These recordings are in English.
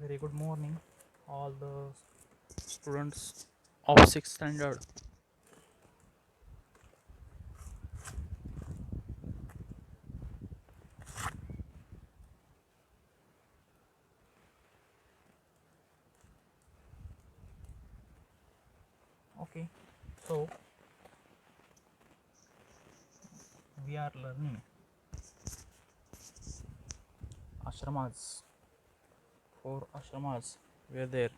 Very good morning, all the students of 6th standard. Okay, so we are learning ashramas. Four ashramas were there: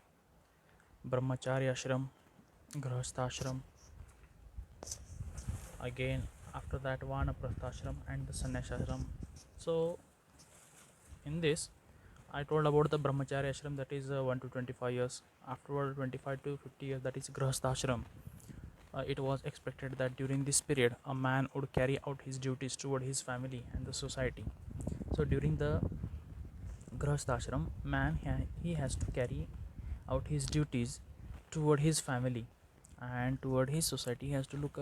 Brahmacharya ashram, Grahastha ashram, again after that Vanaprastha ashram, and the Sannyas ashram. So in this, I told about the Brahmacharya ashram, that is 1 to 25 years. Afterward, 25 to 50 years, that is Grahastha ashram. It was expected that during this period a man would carry out his duties toward his family and the society. So during the Grahastha ashram, he has to carry out his duties toward his family and toward his society. He has to look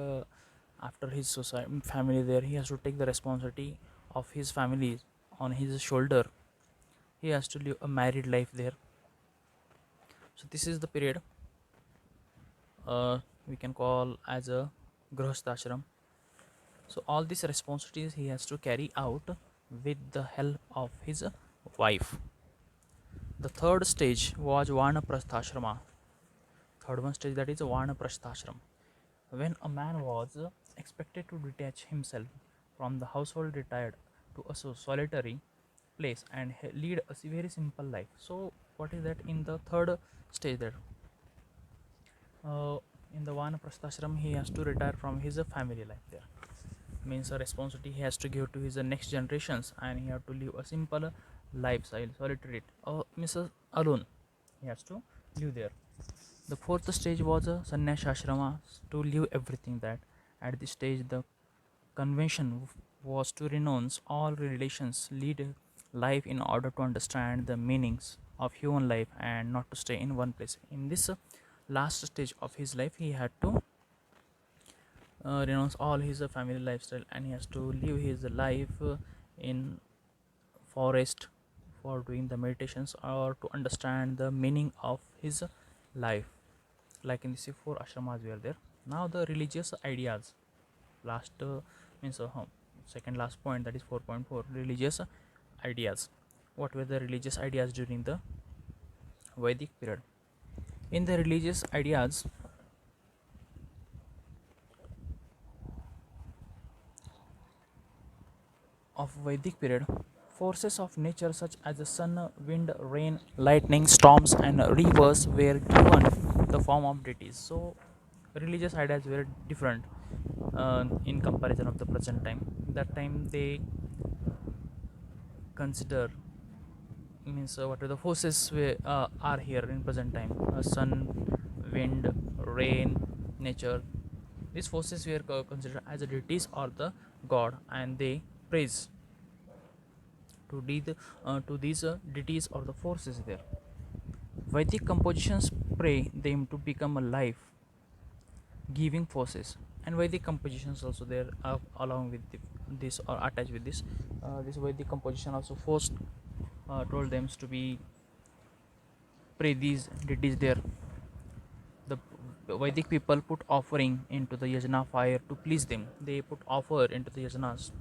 after his society, family there. He has to take the responsibility of his family on his shoulder. He has to live a married life there. So this is the period we can call as a Grahastha ashram. So all these responsibilities he has to carry out with the help of his wife. The third stage was Vanaprastha. Third one stage, that is Vanaprastha, when a man was expected to detach himself from the household, retired to a solitary place and lead a very simple life. So what is that in the third stage there? Uh, in the Vanaprastha he has to retire from his family life there. Means a responsibility he has to give to his next generations, and he have to live a simple lifestyle, solitary, or means alone. He has to live there. The fourth stage was a sannyas ashrama, to leave everything that. At this stage, the convention was to renounce all relations, lead life in order to understand the meanings of human life and not to stay in one place. In this last stage of his life, he had to renounce all his family lifestyle, and he has to live his life in forest for doing the meditations or to understand the meaning of his life. Like in the four ashramas we are there. Now the religious ideas, last means second last point, that is 4.4, religious ideas. What were the religious ideas during the Vedic period? In the religious ideas of Vedic period, forces of nature such as the sun, wind, rain, lightning, storms, and rivers were given the form of deities. So, religious ideas were different in comparison of the present time. That time they consider, means what are the forces are here in present time: sun, wind, rain, nature. These forces were considered as the deities or the god, and they praise to these deities or the forces there. Vedic compositions pray them to become a life giving forces, and Vedic compositions also there along with this or attached with this. This Vedic composition also forced told them to be pray these deities there. The Vedic people put offering into the yajna fire to please them. They put offer into the yajnas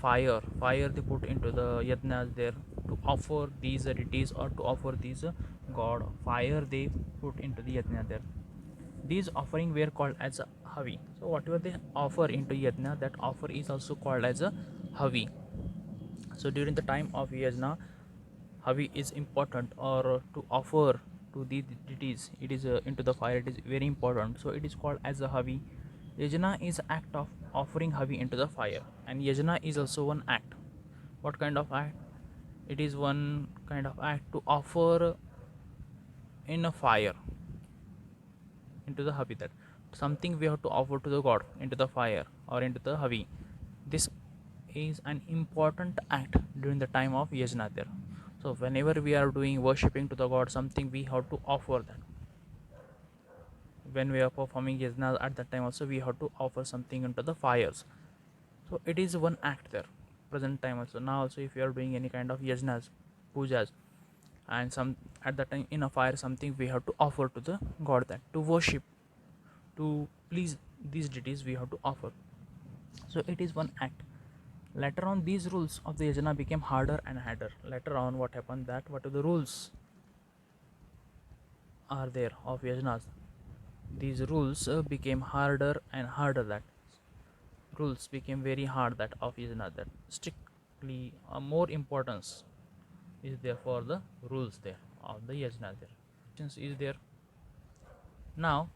fire they put into the yajnas there to offer these deities or to offer these god. Fire they put into the yajna there. These offering were called as a havi. So whatever they offer into yajna, that offer is also called as a havi. So during the time of yajna, havi is important, or to offer to the deities, it is into the fire, it is very important, so it is called as a havi. Yajna is act of offering havi into the fire, and yajna is also one act. What kind of act? It is one kind of act to offer in a fire into the havi, that something we have to offer to the god into the fire or into the havi. This is an important act during the time of yajna there. So whenever we are doing worshipping to the god, something we have to offer that. When we are performing yajna, at that time also we have to offer something into the fires. So it is one act there present time also. Now also if you are doing any kind of yajnas, pujas, and some at that time in a fire something we have to offer to the god, that to worship, to please these deities we have to offer. So it is one act. Later on these rules of the yajna became harder and harder. Later on what happened, that what are the rules are there of yajnas, these rules became harder and harder, that rules became very hard, that of yajna, that strictly more importance is there for the rules there of the yajna there. Since is there now,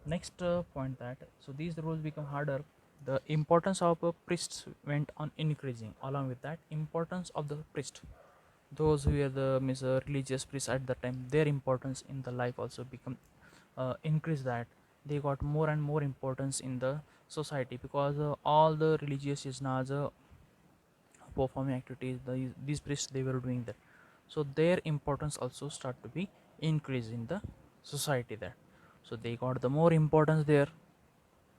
next point, that so these rules become harder, the importance of priests went on increasing. Along with that, importance of the priest, those who were the religious priests at the time, their importance in the life also become increased, that they got more and more importance in the society, because all the religious yajnas performing activities, these priests they were doing that, so their importance also start to be increased in the society there. So they got the more importance there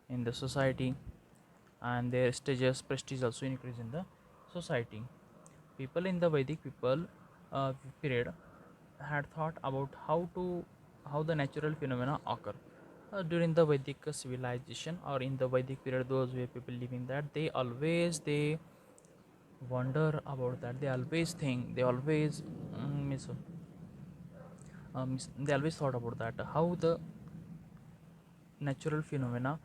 in the society, and their status prestige also increase in the society. People in the Vedic people period had thought about how the natural phenomena occur during the Vedic civilization, or in the Vedic period. Those were people living that, they wonder about that, they always think, they always they always thought about that, how the natural phenomena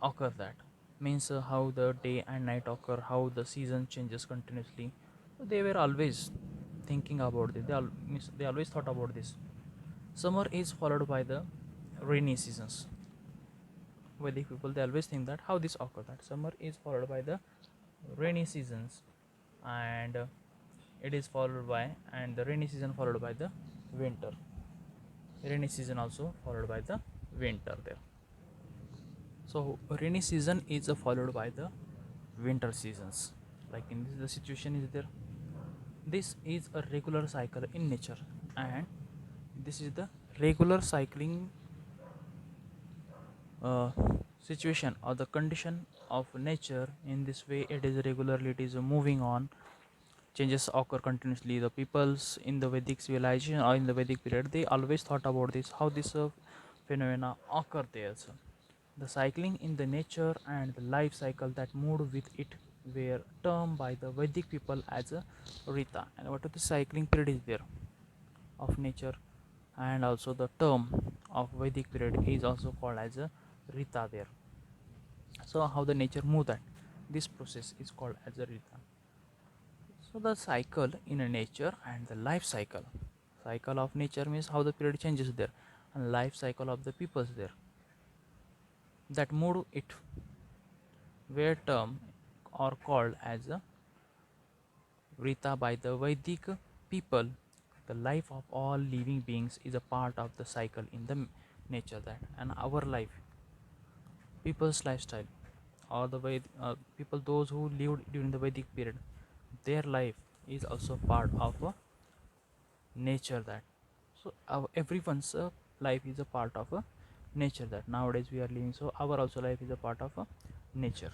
occur, that means how the day and night occur, how the season changes continuously. They were always thinking about this, they always thought about this. Summer is followed by the rainy seasons. Vedic people they always think that how this occurs, that summer is followed by the rainy seasons, and it is followed by, and the rainy season followed by the winter, rainy season also followed by the winter there. So rainy season is followed by the winter seasons, like in this the situation is there. This is a regular cycle in nature, and this is the regular cycling uh, situation or the condition of nature. In this way it is regularly, it is moving on, changes occur continuously. The peoples in the Vedic civilization or in the Vedic period, they always thought about this, how this phenomena occur there. So the cycling in the nature and the life cycle that moved with it were termed by the Vedic people as a Rita. And what are the cycling period is there of nature, and also the term of Vedic period is also called as a Rita there. So how the nature move, that this process is called as a Rita. So the cycle in a nature and the life cycle. Cycle of nature means how the period changes there, and life cycle of the peoples there. That move it were termed or called as a Rita by the Vedic people. The life of all living beings is a part of the cycle in the nature, that, and our life, people's lifestyle, or the way people those who lived during the Vedic period, their life is also part of nature, that so everyone's life is a part of nature, that nowadays we are living, so our also life is a part of nature.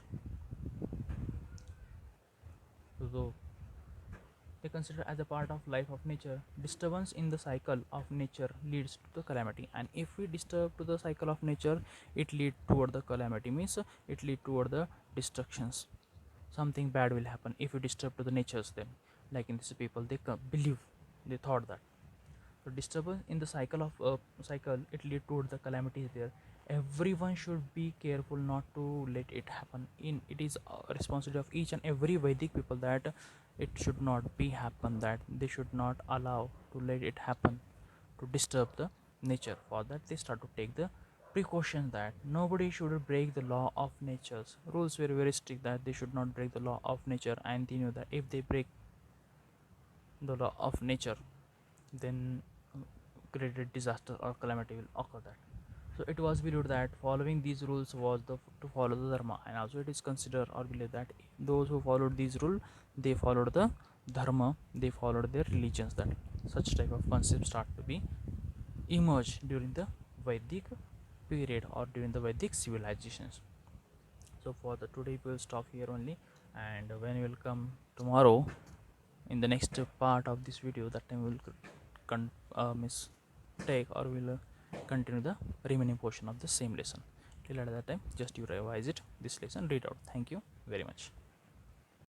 So they consider as a part of life of nature. Disturbance in the cycle of nature leads to the calamity, and if we disturb to the cycle of nature, it lead toward the calamity, means it lead toward the destructions. Something bad will happen if you disturb to the natures then, like in this people they believe, they thought that. So disturbance in the cycle of cycle, it lead toward the calamities there. Everyone should be careful not to let it happen. In it is a responsibility of each and every Vedic people that it should not be happen, that they should not allow to let it happen to disturb the nature. For that they start to take the precautions, that nobody should break the law of nature's rules were very strict, that they should not break the law of nature, and they knew that if they break the law of nature, then great disaster or calamity will occur, that. So it was believed that following these rules was to follow the dharma, and also it is considered or believed that those who followed these rules, they followed the dharma, they followed their religions, that such type of concepts start to be emerged during the Vedic period or during the Vedic civilizations. So for the today we will stop here only, and when we will come tomorrow, in the next part of this video. That time we will take or will continue the remaining portion of the same lesson. Till at that time, just you revise it, this lesson, read out. Thank you very much.